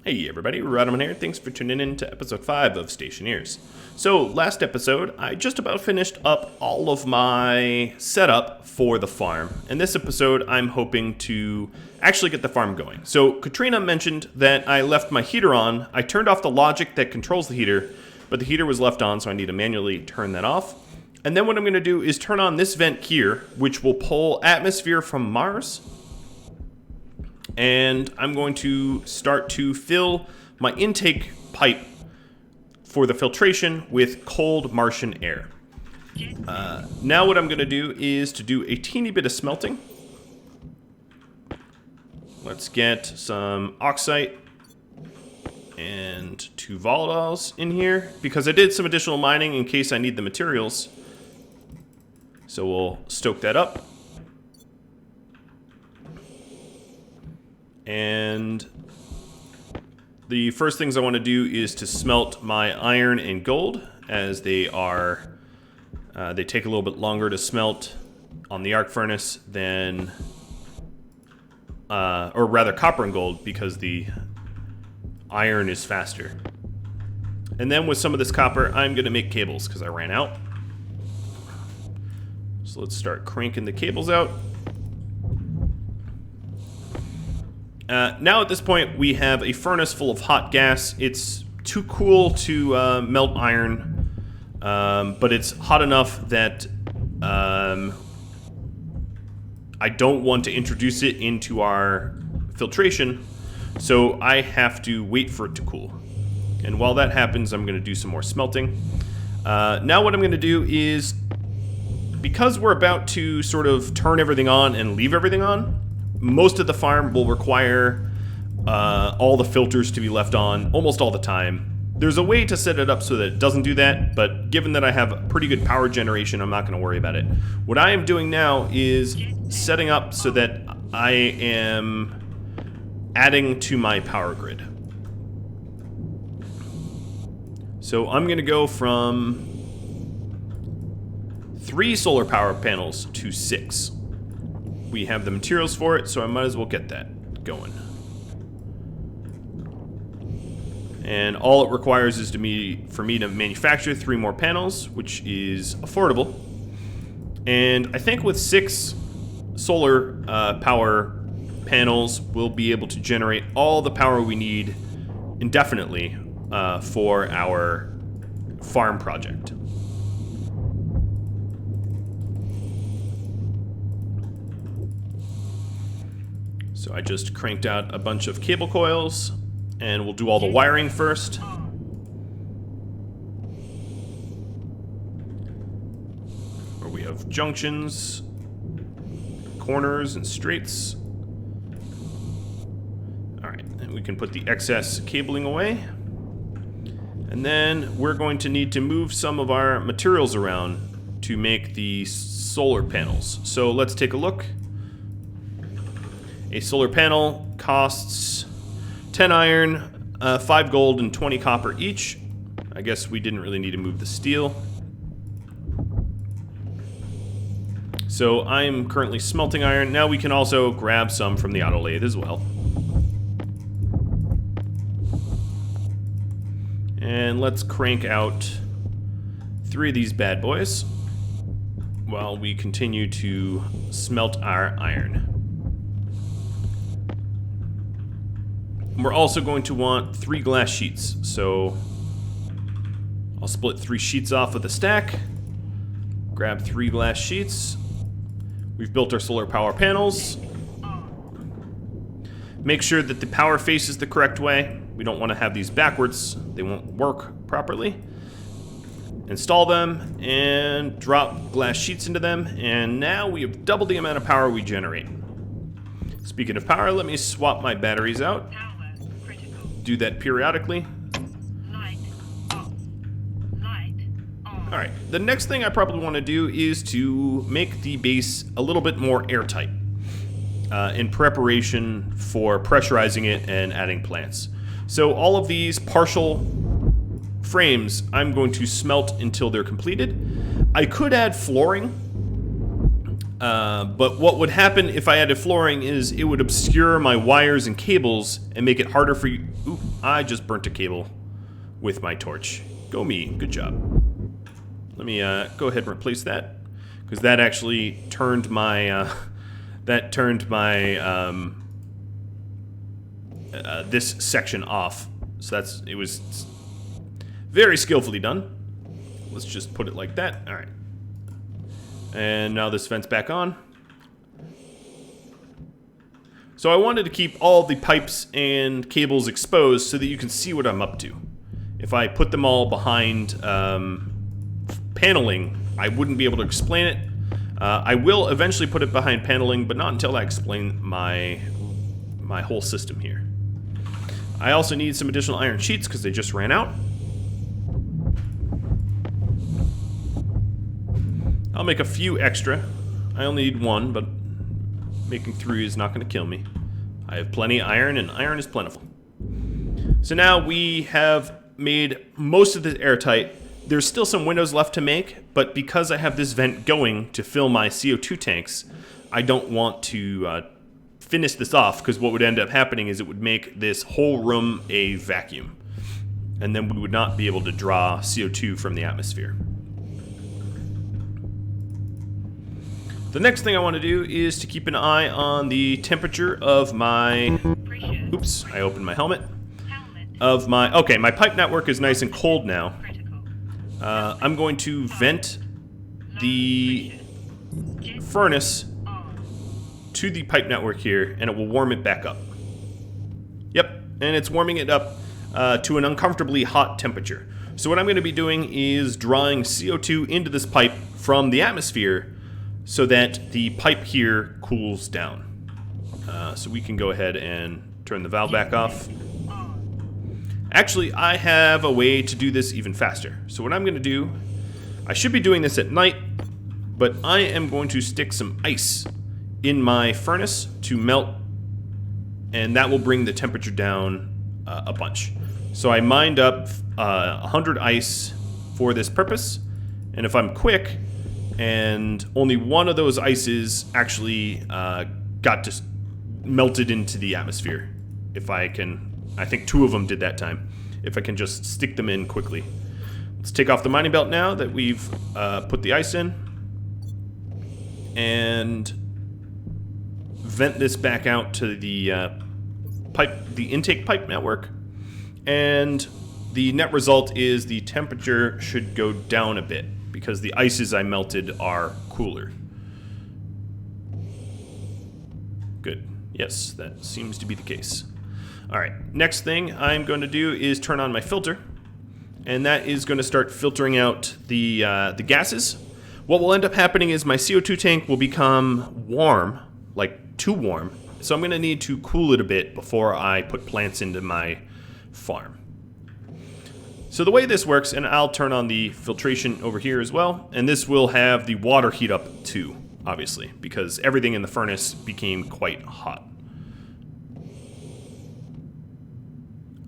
Hey everybody, Rhadamant here. Thanks for tuning in to episode 5 of Stationeers. So last episode, I just about finished up all of my setup for the farm. In this episode, I'm hoping to actually get the farm going. So Katrina mentioned that I left my heater on. I turned off the logic that controls the heater, but the heater was left on, so I need to manually turn that off. And then what I'm going to do is turn on this vent here, which will pull atmosphere from Mars. And I'm going to start to fill my intake pipe for the filtration with cold Martian air. Now what I'm going to do is to do a teeny bit of smelting. Let's get some oxide and 2 volatiles in here, because I did some additional mining in case I need the materials. So we'll stoke that up. And the first things I want to do is to smelt my iron and gold, as they are, they take a little bit longer to smelt on the arc furnace than, or rather copper and gold, because the iron is faster. And then with some of this copper, I'm going to make cables, because I ran out. So let's start cranking the cables out. Now at this point we have a furnace full of hot gas. It's too cool to melt iron, but it's hot enough that I don't want to introduce it into our filtration, so I have to wait for it to cool. And while that happens, I'm going to do some more smelting. Now what I'm going to do is, because we're about to sort of turn everything on and leave everything on, most of the farm will require all the filters to be left on almost all the time. There's a way to set it up so that it doesn't do that, but given that I have pretty good power generation, I'm not going to worry about it. What I am doing now is setting up so that I am adding to my power grid. So I'm going to go from 3 solar power panels to 6. We have the materials for it, so I might as well get that going. And all it requires is for me to manufacture 3 more panels, which is affordable. And I think with 6 solar power panels, we'll be able to generate all the power we need indefinitely for our farm project. So I just cranked out a bunch of cable coils, and we'll do all the wiring first. Where we have junctions, corners, and straights. Alright, and we can put the excess cabling away. And then we're going to need to move some of our materials around to make the solar panels. So let's take a look. A solar panel costs 10 iron, 5 gold, and 20 copper each. I guess we didn't really need to move the steel. So I'm currently smelting iron. Now we can also grab some from the auto lathe as well. And let's crank out 3 of these bad boys while we continue to smelt our iron. We're also going to want 3 glass sheets, so I'll split 3 sheets off with a stack, grab 3 glass sheets. We've built our solar power panels. Make sure that the power faces the correct way. We don't want to have these backwards. They won't work properly. Install them and drop glass sheets into them, and now we have double the amount of power we generate. Speaking of power, let me swap my batteries out. Do that periodically. Alright, the next thing I probably want to do is to make the base a little bit more airtight in preparation for pressurizing it and adding plants. So all of these partial frames I'm going to smelt until they're completed. I could add flooring But what would happen if I added flooring is it would obscure my wires and cables and make it harder for you. Ooh, I just burnt a cable with my torch. Go me, good job. Let me go ahead and replace that, because that actually turned my this section off. So it was very skillfully done. Let's just put it like that. All right. And now this vent's back on. So I wanted to keep all the pipes and cables exposed so that you can see what I'm up to. If I put them all behind paneling, I wouldn't be able to explain it. I will eventually put it behind paneling, but not until I explain my whole system here. I also need some additional iron sheets because they just ran out. I'll make a few extra. I only need one, but making 3 is not going to kill me. I have plenty of iron, and iron is plentiful. So now we have made most of this airtight. There's still some windows left to make, but because I have this vent going to fill my CO2 tanks, I don't want to finish this off, because what would end up happening is it would make this whole room a vacuum. And then we would not be able to draw CO2 from the atmosphere. The next thing I want to do is to keep an eye on the temperature of my... Oops, I opened my helmet. Okay, my pipe network is nice and cold now. I'm going to vent the furnace to the pipe network here, and it will warm it back up. Yep, and it's warming it up to an uncomfortably hot temperature. So what I'm going to be doing is drawing CO2 into this pipe from the atmosphere so that the pipe here cools down. So we can go ahead and turn the valve back off. Actually, I have a way to do this even faster. So what I'm going to do, I should be doing this at night, but I am going to stick some ice in my furnace to melt, and that will bring the temperature down a bunch. So I mined up 100 ice for this purpose, and if I'm quick, and only one of those ices actually got just melted into the atmosphere. If I can, I think 2 of them did that time. If I can just stick them in quickly. Let's take off the mining belt now that we've put the ice in, and vent this back out to the intake pipe network. And the net result is the temperature should go down a bit, because the ices I melted are cooler. Good. Yes, that seems to be the case. Alright, next thing I'm going to do is turn on my filter, and that is going to start filtering out the gases. What will end up happening is my CO2 tank will become warm, like too warm, so I'm going to need to cool it a bit before I put plants into my farm. So the way this works, and I'll turn on the filtration over here as well, and this will have the water heat up too, obviously, because everything in the furnace became quite hot.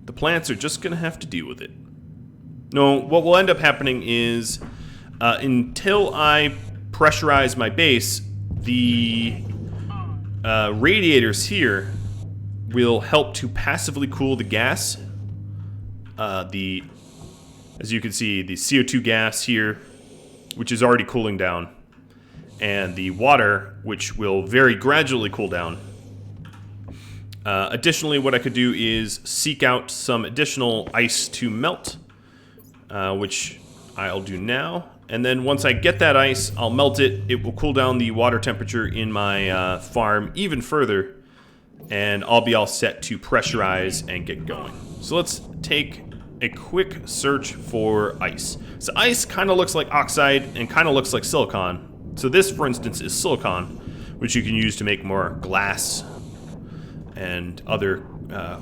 The plants are just going to have to deal with it. No, what will end up happening is, until I pressurize my base, the radiators here will help to passively cool the gas. As you can see, the CO2 gas here, which is already cooling down, and the water, which will very gradually cool down. Additionally, what I could do is seek out some additional ice to melt, which I'll do now. And then once I get that ice, I'll melt it. It will cool down the water temperature in my farm even further, and I'll be all set to pressurize and get going. So let's take a quick search for ice. So ice kind of looks like oxide and kind of looks like silicon. So this, for instance, is silicon, which you can use to make more glass and other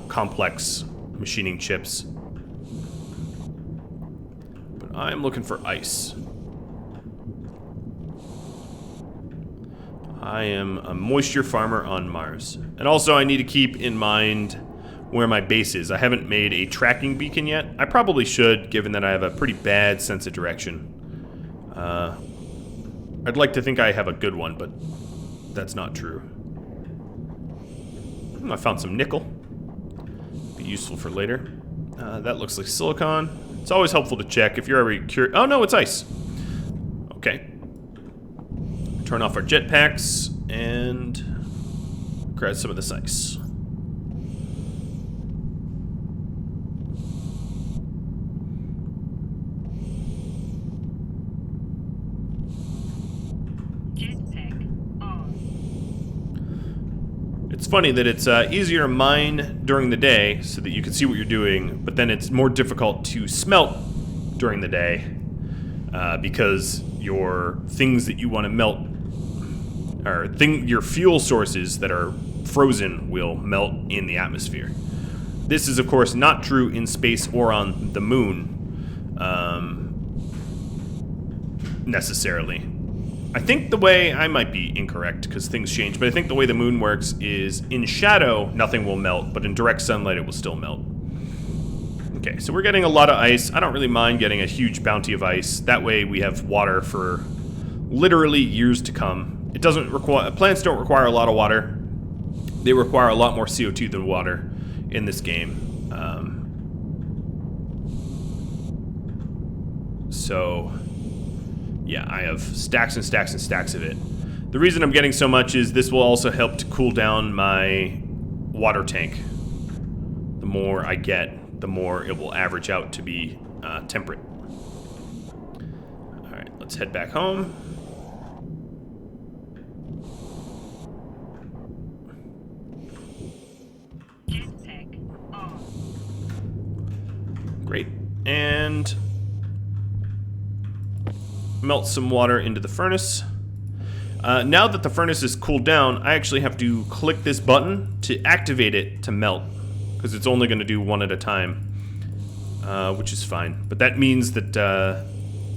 complex machining chips. But I'm looking for ice. I am a moisture farmer on Mars. And also I need to keep in mind where my base is. I haven't made a tracking beacon yet. I probably should, given that I have a pretty bad sense of direction. I'd like to think I have a good one, but that's not true. I found some nickel. Be useful for later. That looks like silicon. It's always helpful to check if you're ever curious. Oh no, it's ice. Okay. Turn off our jetpacks and grab some of this ice. It's funny that it's easier to mine during the day so that you can see what you're doing, but then it's more difficult to smelt during the day because your things that you want to melt, or your fuel sources that are frozen will melt in the atmosphere. This is, of course, not true in space or on the moon necessarily. I think the way, I might be incorrect because things change, but I think the way the moon works is in shadow, nothing will melt, but in direct sunlight, it will still melt. Okay, so we're getting a lot of ice. I don't really mind getting a huge bounty of ice. That way we have water for literally years to come. It doesn't require, plants don't require a lot of water. They require a lot more CO2 than water in this game. So... yeah, I have stacks and stacks and stacks of it. The reason I'm getting so much is this will also help to cool down my water tank. The more I get, the more it will average out to be temperate. Alright, let's head back home. Great. And... melt some water into the furnace. Now that the furnace is cooled down, I actually have to click this button to activate it to melt, because it's only going to do one at a time, which is fine. But that means that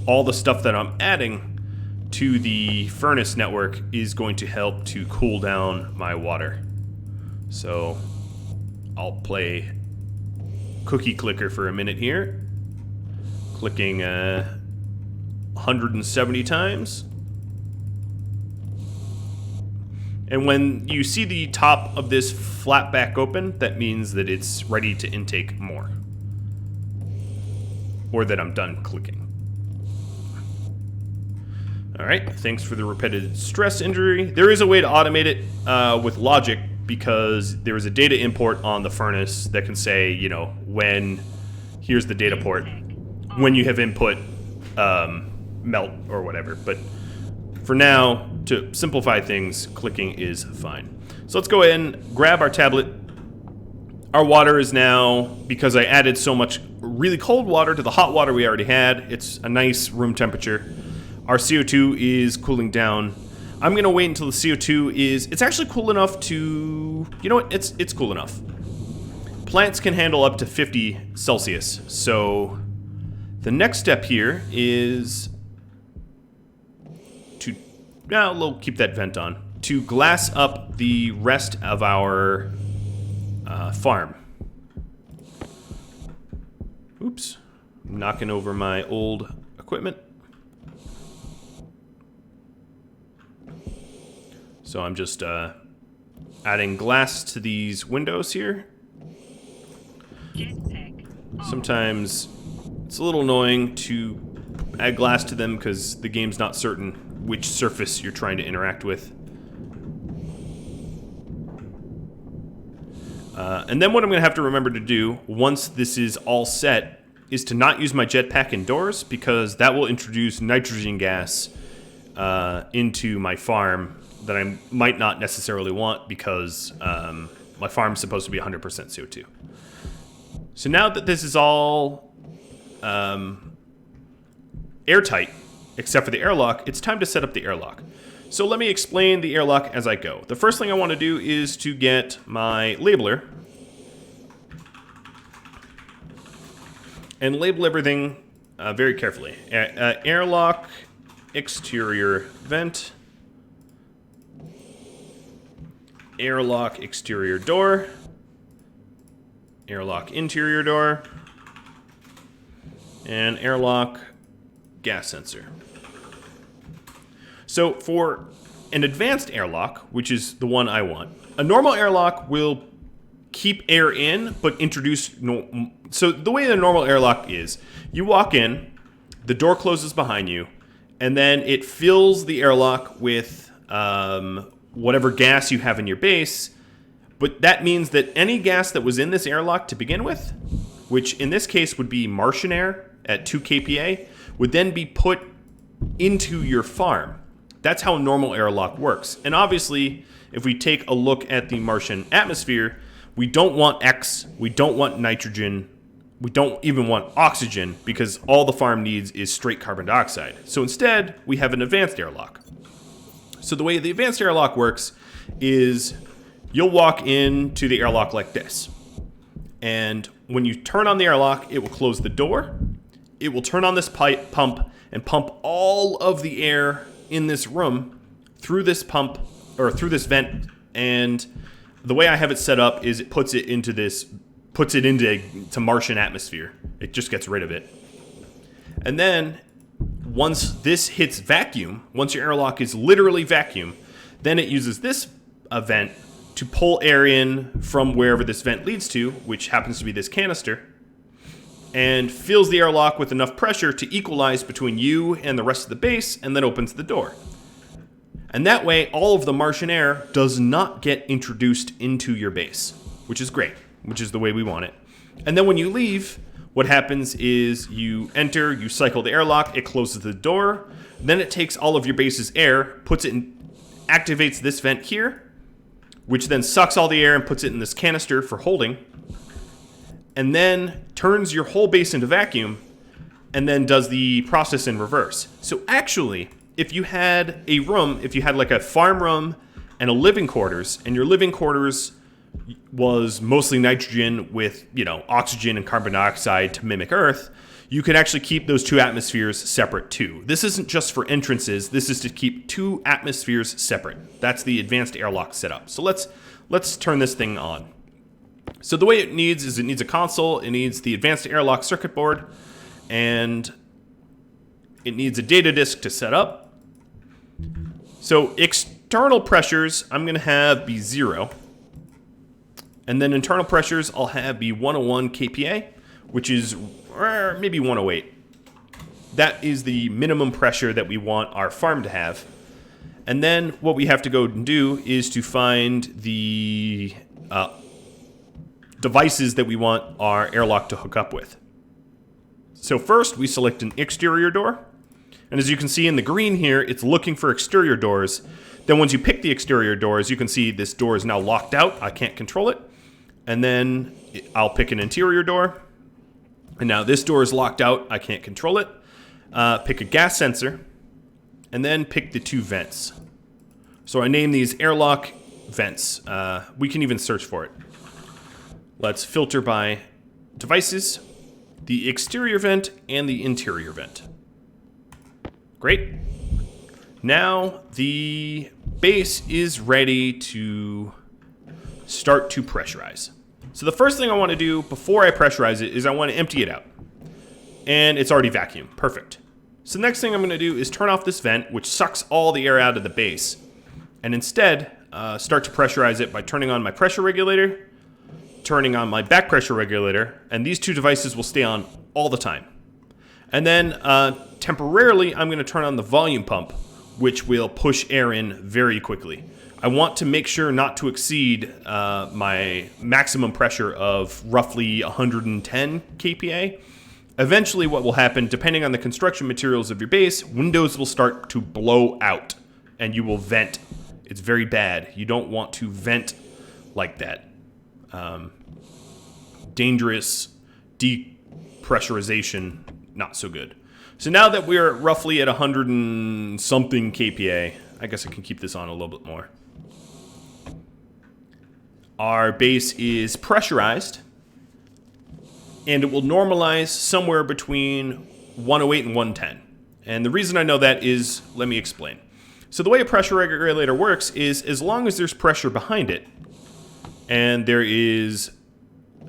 all the stuff that I'm adding to the furnace network is going to help to cool down my water. So I'll play cookie clicker for a minute here, clicking 170 times. And when you see the top of this flap back open, that means that it's ready to intake more. Or that I'm done clicking. Alright, thanks for the repetitive stress injury. There is a way to automate it with logic, because there is a data import on the furnace that can say, you know, when, here's the data port, when you have input melt or whatever. But for now, to simplify things, clicking is fine. So let's go ahead and grab our tablet. Our water is now, because I added so much really cold water to the hot water we already had, it's a nice room temperature. Our CO2 is cooling down. I'm gonna wait until the CO2 is, it's actually cool enough to, you know what, it's cool enough. Plants can handle up to 50 Celsius, so the next step here is to, now we'll keep that vent on, to glass up the rest of our farm. Oops, knocking over my old equipment. So I'm just adding glass to these windows here. Sometimes it's a little annoying to add glass to them because the game's not certain which surface you're trying to interact with. And then what I'm going to have to remember to do once this is all set is to not use my jetpack indoors, because that will introduce nitrogen gas into my farm that I might not necessarily want, because my farm's supposed to be 100% CO2. So now that this is all airtight, except for the airlock, it's time to set up the airlock. So let me explain the airlock as I go. The first thing I want to do is to get my labeler and label everything very carefully. Airlock, exterior vent, airlock exterior door, airlock interior door, and airlock gas sensor. So for an advanced airlock, which is the one I want. A normal airlock will keep air in, but introduce... So the way the normal airlock is, you walk in, the door closes behind you, and then it fills the airlock with whatever gas you have in your base. But that means that any gas that was in this airlock to begin with, which in this case would be Martian air at 2 kPa, would then be put into your farm. That's how a normal airlock works. And obviously, if we take a look at the Martian atmosphere, we don't want X, we don't want nitrogen, we don't even want oxygen, because all the farm needs is straight carbon dioxide. So instead, we have an advanced airlock. So the way the advanced airlock works is you'll walk into the airlock like this. And when you turn on the airlock, it will close the door. It will turn on this pump and pump all of the air in this room through this pump or through this vent. And the way I have it set up is it puts it into Martian atmosphere. It just gets rid of it. And then once this hits vacuum, once your airlock is literally vacuum, then it uses this vent to pull air in from wherever this vent leads to, which happens to be this canister, and fills the airlock with enough pressure to equalize between you and the rest of the base, and then opens the door. And that way, all of the Martian air does not get introduced into your base, which is great, which is the way we want it. And then when you leave, what happens is you enter, you cycle the airlock, it closes the door, then it takes all of your base's air, puts it in, activates this vent here, which then sucks all the air and puts it in this canister for holding, and then turns your whole base into vacuum, and then does the process in reverse. So actually, if you had a room, if you had like a farm room and a living quarters, and your living quarters was mostly nitrogen with, oxygen and carbon dioxide to mimic Earth, you could actually keep those two atmospheres separate too. This isn't just for entrances, this is to keep two atmospheres separate. That's the advanced airlock setup. So let's turn this thing on. So the way it needs is it needs a console, it needs the advanced airlock circuit board, and it needs a data disk to set up. So external pressures I'm going to have be 0. And then internal pressures I'll have be 101 kPa, which is maybe 108. That is the minimum pressure that we want our farm to have. And then what we have to go and do is to find the devices that we want our airlock to hook up with. So first we select an exterior door. And as you can see in the green here, it's looking for exterior doors. Then once you pick the exterior doors, you can see this door is now locked out. I can't control it. And then I'll pick an interior door. And now this door is locked out. I can't control it. Pick a gas sensor. And then pick the two vents. So I name these airlock vents. We can even search for it. Let's filter by devices, the exterior vent, and the interior vent. Great. Now the base is ready to start to pressurize. So the first thing I want to do before I pressurize it is I want to empty it out. And it's already vacuum. Perfect. So the next thing I'm going to do is turn off this vent, which sucks all the air out of the base, and instead start to pressurize it by turning on my pressure regulator, turning on my back pressure regulator, and these two devices will stay on all the time. And then temporarily, I'm going to turn on the volume pump, which will push air in very quickly. I want to make sure not to exceed my maximum pressure of roughly 110 kPa. Eventually, what will happen, depending on the construction materials of your base, windows will start to blow out, and you will vent. It's very bad. You don't want to vent like that. Dangerous depressurization, not so good. So now that we're roughly at 100 and something kPa, I guess I can keep this on a little bit more. Our base is pressurized, and it will normalize somewhere between 108 and 110. And the reason I know that is, let me explain. So the way a pressure regulator works is as long as there's pressure behind it, and there is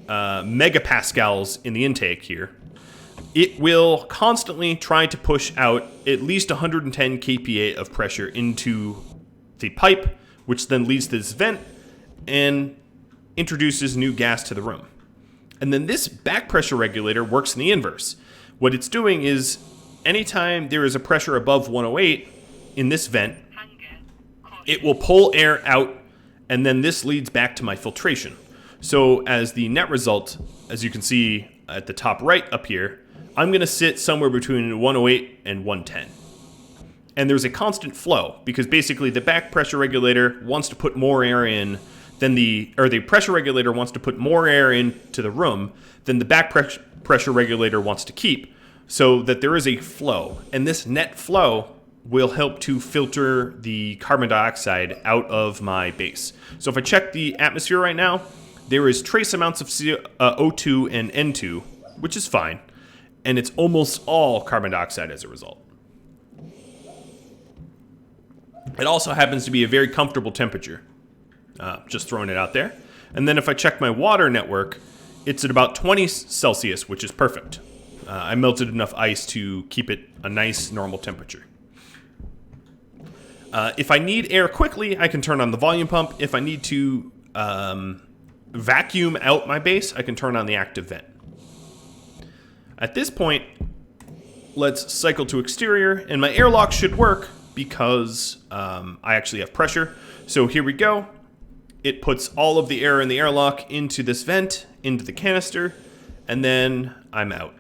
megapascals in the intake here, it will constantly try to push out at least 110 kPa of pressure into the pipe, which then leads to this vent and introduces new gas to the room. And then this back pressure regulator works in the inverse. What it's doing is anytime there is a pressure above 108 in this vent, it will pull air out, and then this leads back to my filtration. So as the net result, as you can see at the top right up here, I'm going to sit somewhere between 108 and 110. And there's a constant flow because basically the back pressure regulator wants to put more air in than the pressure regulator wants to put more air into the room than the back pressure regulator wants to keep, so that there is a flow. And this net flow will help to filter the carbon dioxide out of my base. So if I check the atmosphere right now, there is trace amounts of O2 and N2, which is fine, and it's almost all carbon dioxide as a result. It also happens to be a very comfortable temperature, just throwing it out there. And then if I check my water network, it's at about 20 Celsius, which is perfect. I melted enough ice to keep it a nice normal temperature. If I need air quickly, I can turn on the volume pump. If I need to vacuum out my base, I can turn on the active vent. At this point, let's cycle to exterior, and my airlock should work because I actually have pressure. So here we go. It puts all of the air in the airlock into this vent, into the canister, and then I'm out.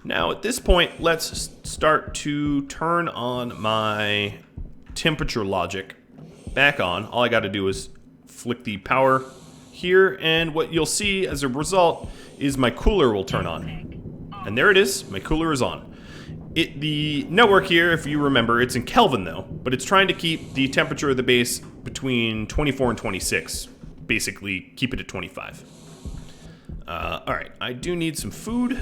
Now at this point, let's start to turn on my temperature logic back on. All I got to do is flick the power here, and what you'll see as a result is my cooler will turn on. And there it is, my cooler is on. The network here, if you remember, it's in Kelvin though, but it's trying to keep the temperature of the base between 24 and 26. Basically, keep it at 25. Alright, I do need some food.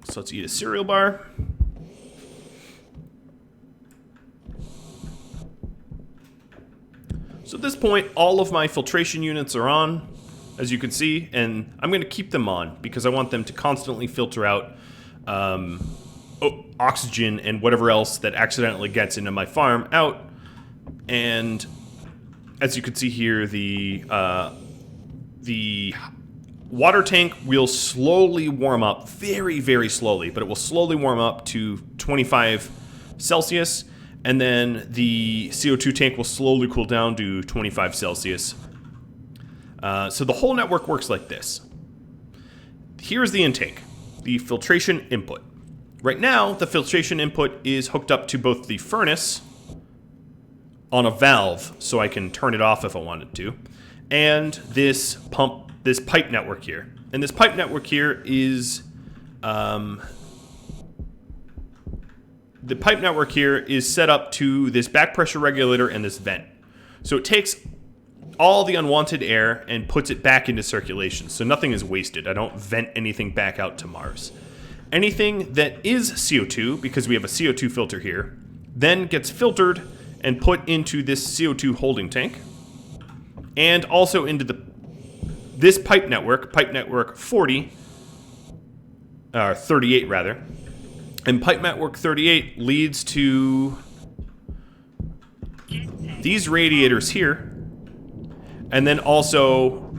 So let's eat a cereal bar. So at this point, all of my filtration units are on, as you can see, and I'm going to keep them on because I want them to constantly filter out oxygen and whatever else that accidentally gets into my farm out. And as you can see here, the water tank will slowly warm up, very, very slowly, but it will slowly warm up to 25 Celsius, and then the CO2 tank will slowly cool down to 25 Celsius. So the whole network works like this. Here's the intake, the filtration input. Right now, the filtration input is hooked up to both the furnace on a valve, so I can turn it off if I wanted to, and this pipe network here. And this pipe network here is the pipe network here is set up to this back pressure regulator and this vent. So it takes all the unwanted air and puts it back into circulation. So nothing is wasted. I don't vent anything back out to Mars. Anything that is CO2, because we have a CO2 filter here, then gets filtered and put into this CO2 holding tank, and also into this pipe network 40, or 38 rather. And pipe network 38 leads to these radiators here, and then also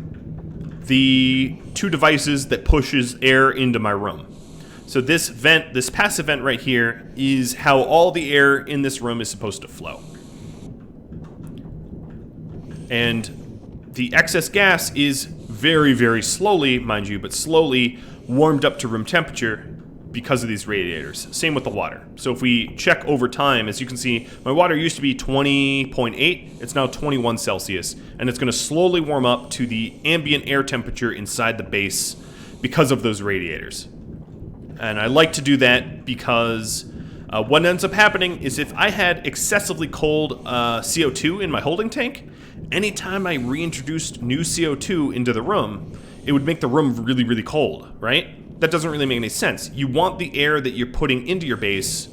the two devices that pushes air into my room. So this vent, this passive vent right here, is how all the air in this room is supposed to flow. And the excess gas is very, very slowly, mind you, but slowly warmed up to room temperature because of these radiators. Same with the water. So if we check over time, as you can see, my water used to be 20.8, it's now 21 Celsius, and it's going to slowly warm up to the ambient air temperature inside the base because of those radiators. And I like to do that because what ends up happening is if I had excessively cold CO2 in my holding tank, anytime I reintroduced new CO2 into the room, it would make the room really, really cold, right? That doesn't really make any sense. You want the air that you're putting into your base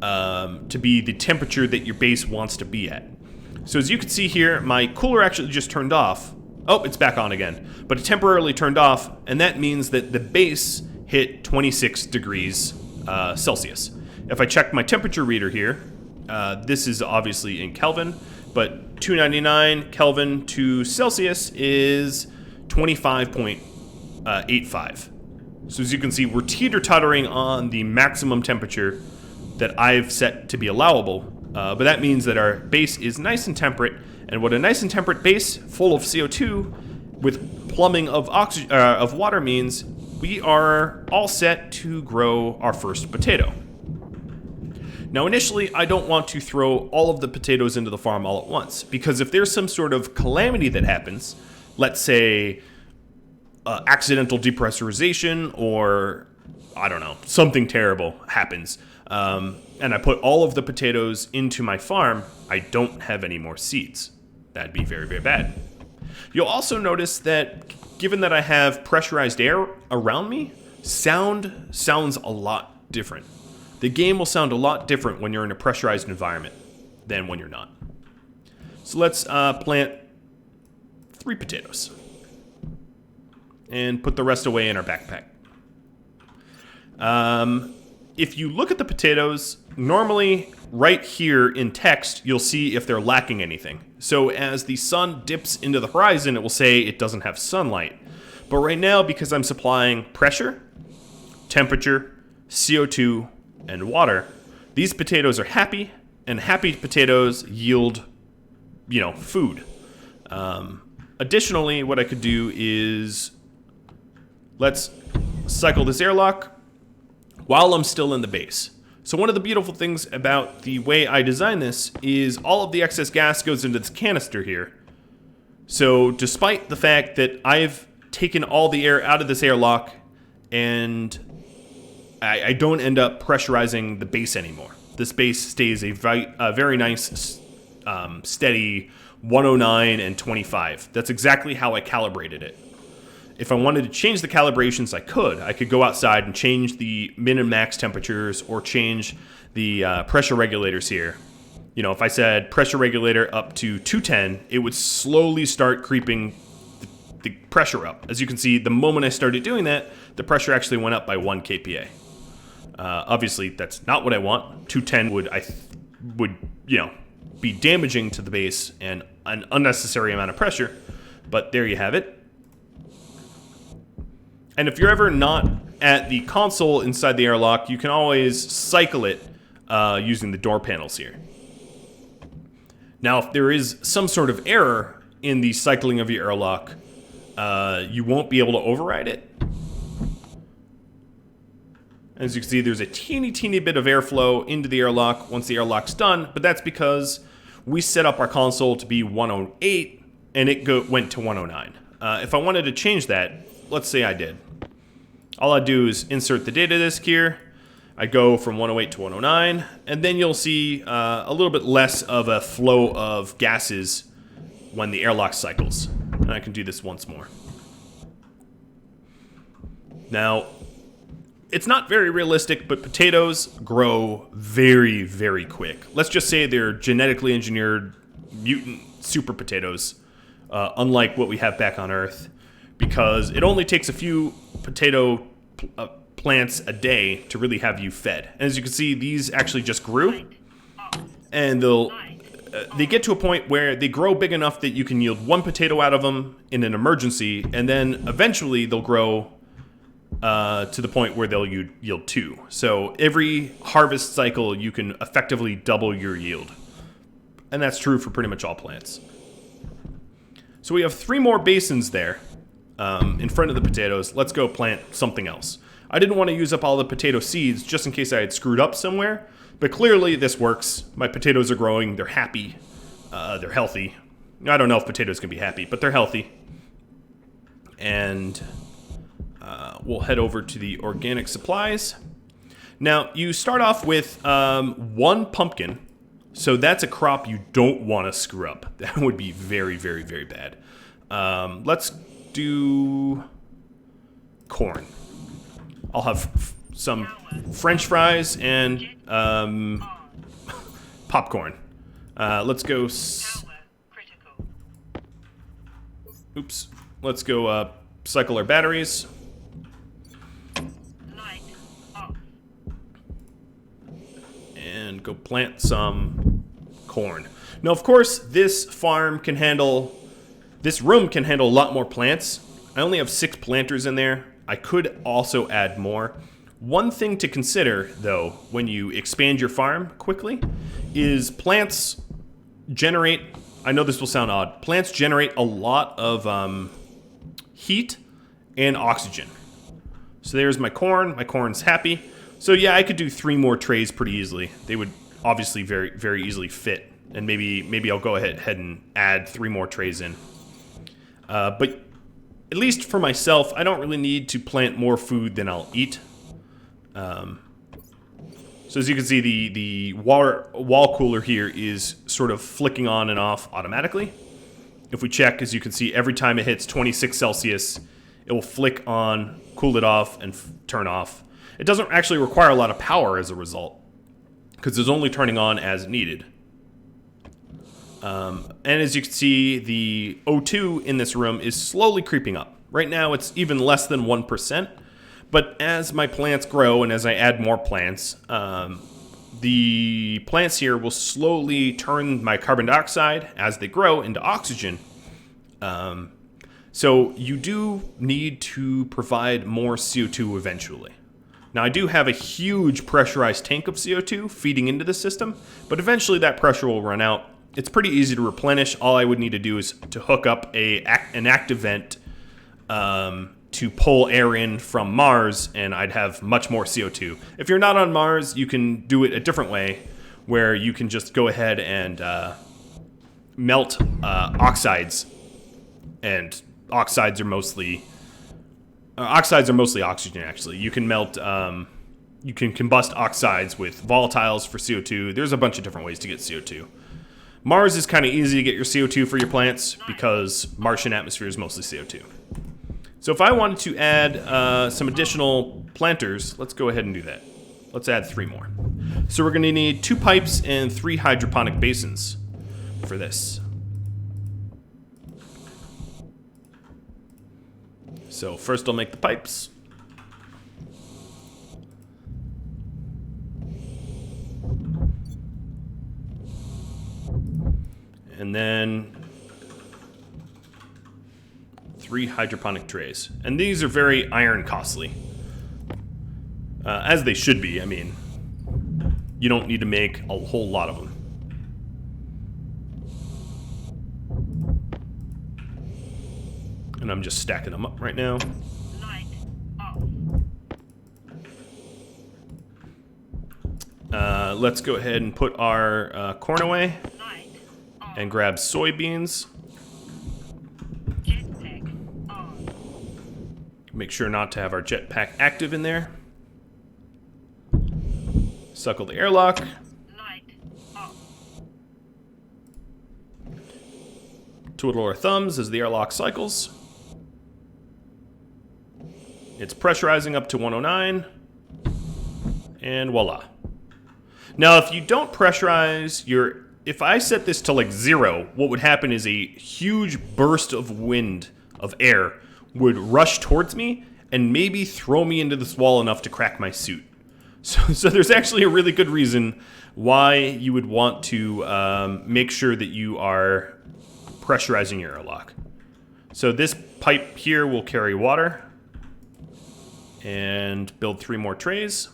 to be the temperature that your base wants to be at. So as you can see here, my cooler actually just turned off. Oh, it's back on again. But it temporarily turned off, and that means that the base hit 26 degrees Celsius. If I check my temperature reader here, this is obviously in Kelvin, but 299 Kelvin to Celsius is 25.85. So as you can see, we're teeter-tottering on the maximum temperature that I've set to be allowable, but that means that our base is nice and temperate, and what a nice and temperate base full of CO2 with plumbing of water means, we are all set to grow our first potato. Now initially, I don't want to throw all of the potatoes into the farm all at once, because if there's some sort of calamity that happens, let's say accidental depressurization, or I don't know, something terrible happens, and I put all of the potatoes into my farm, I don't have any more seeds. That'd be very, very bad. You'll also notice that given that I have pressurized air around me, sound sounds a lot different. The game will sound a lot different when you're in a pressurized environment than when you're not. So let's plant 3 potatoes and put the rest away in our backpack. If you look at the potatoes, normally right here in text, you'll see if they're lacking anything. So as the sun dips into the horizon, it will say it doesn't have sunlight. But right now, because I'm supplying pressure, temperature, CO2, and water, these potatoes are happy, and happy potatoes yield, food. Additionally, what I could do is, let's cycle this airlock while I'm still in the base. So one of the beautiful things about the way I design this is all of the excess gas goes into this canister here. So despite the fact that I've taken all the air out of this airlock and I don't end up pressurizing the base anymore. This base stays a very nice, steady 109 and 25. That's exactly how I calibrated it. If I wanted to change the calibrations, I could go outside and change the min and max temperatures or change the pressure regulators here. If I said pressure regulator up to 210, it would slowly start creeping the pressure up. As you can see, the moment I started doing that, the pressure actually went up by 1 kPa. Obviously, that's not what I want. 210 would be damaging to the base and an unnecessary amount of pressure. But there you have it. And if you're ever not at the console inside the airlock, you can always cycle it using the door panels here. Now, if there is some sort of error in the cycling of your airlock, you won't be able to override it. As you can see, there's a teeny bit of airflow into the airlock once the airlock's done, but that's because we set up our console to be 108 and it went to 109. If I wanted to change that, let's say I did. All I do is insert the data disk here. I go from 108 to 109, and then you'll see a little bit less of a flow of gases when the airlock cycles. And I can do this once more. Now, it's not very realistic, but potatoes grow very, very quick. Let's just say they're genetically engineered mutant super potatoes, unlike what we have back on Earth, because it only takes a few potato plants a day to really have you fed. And as you can see, these actually just grew, and they get to a point where they grow big enough that you can yield 1 potato out of them in an emergency, and then eventually they'll grow to the point where they'll yield 2. So every harvest cycle, you can effectively double your yield. And that's true for pretty much all plants. So we have 3 more basins there in front of the potatoes. Let's go plant something else. I didn't want to use up all the potato seeds just in case I had screwed up somewhere, but clearly this works. My potatoes are growing, they're happy, they're healthy. I don't know if potatoes can be happy, but they're healthy. And we'll head over to the organic supplies. Now, you start off with 1 pumpkin, so that's a crop you don't want to screw up. That would be very, very, very bad. Let's do corn. I'll have some French fries and popcorn. Let's go. Oops. Let's go cycle our batteries. and go plant some corn. Now, of course, this room can handle a lot more plants. I only have 6 planters in there. I could also add more. One thing to consider, though, when you expand your farm quickly, is plants generate, I know this will sound odd, plants generate a lot of heat and oxygen. So there's my corn. My corn's happy. So yeah, I could do 3 more trays pretty easily. They would obviously very, very easily fit. And maybe I'll go ahead and add 3 more trays in. But at least for myself, I don't really need to plant more food than I'll eat. So as you can see, the wall cooler here is sort of flicking on and off automatically. If we check, as you can see, every time it hits 26 Celsius, it will flick on, cool it off, and turn off. It doesn't actually require a lot of power as a result, because it's only turning on as needed. And as you can see, the O2 in this room is slowly creeping up. Right now, it's even less than 1%. But as my plants grow and as I add more plants, the plants here will slowly turn my carbon dioxide as they grow into oxygen. So you do need to provide more CO2 eventually. Now, I do have a huge pressurized tank of CO2 feeding into the system, but eventually that pressure will run out. It's pretty easy to replenish. All I would need to do is to hook up an active vent to pull air in from Mars, and I'd have much more CO2. If you're not on Mars, you can do it a different way, where you can just go ahead and melt oxides, and oxides are mostly oxygen. Actually, you can melt. You can combust oxides with volatiles for CO2. There's a bunch of different ways to get CO2. Mars is kind of easy to get your CO2 for your plants because Martian atmosphere is mostly CO2. So if I wanted to add some additional planters, let's go ahead and do that. Let's add 3 more. So we're going to need 2 pipes and 3 hydroponic basins for this. So first I'll make the pipes. And then 3 hydroponic trays. And these are very iron costly. As they should be. I mean, you don't need to make a whole lot of them. And I'm just stacking them up right now. Let's go ahead and put our corn away and grab soybeans. Make sure not to have our jetpack active in there. Suckle the airlock. Twiddle our thumbs as the airlock cycles. It's pressurizing up to 109. And voila. Now, if you don't pressurize if I set this to like 0, what would happen is a huge burst of wind, of air, would rush towards me and maybe throw me into this wall enough to crack my suit. So there's actually a really good reason why you would want to make sure that you are pressurizing your airlock. So this pipe here will carry water and build 3 more trays.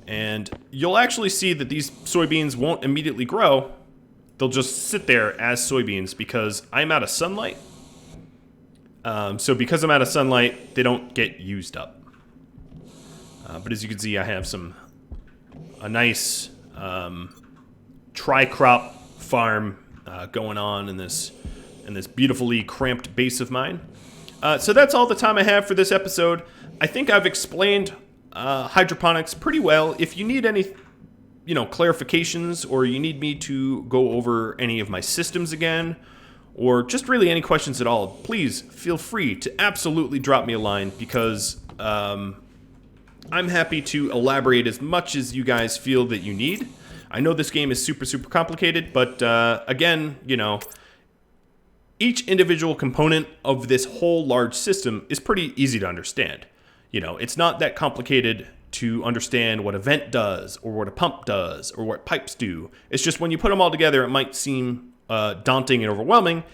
And you'll actually see that these soybeans won't immediately grow. They'll just sit there as soybeans because I'm out of sunlight. So because I'm out of sunlight, they don't get used up. But as you can see, I have a nice tri-crop farm going on in this beautifully cramped base of mine. So that's all the time I have for this episode. I think I've explained hydroponics pretty well. If you need any clarifications, or you need me to go over any of my systems again, or just really any questions at all, please feel free to absolutely drop me a line, because I'm happy to elaborate as much as you guys feel that you need. I know this game is super, super complicated, but again, each individual component of this whole large system is pretty easy to understand. It's not that complicated to understand what a vent does, or what a pump does, or what pipes do. It's just when you put them all together, it might seem daunting and overwhelming.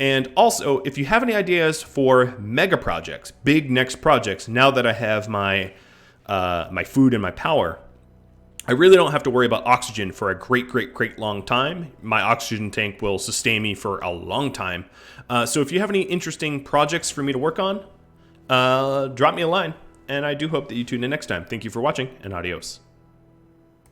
And also, if you have any ideas for mega projects, big next projects, now that I have my my food and my power, I really don't have to worry about oxygen for a great long time. My oxygen tank will sustain me for a long time. So if you have any interesting projects for me to work on, drop me a line. And I do hope that you tune in next time. Thank you for watching, and adios.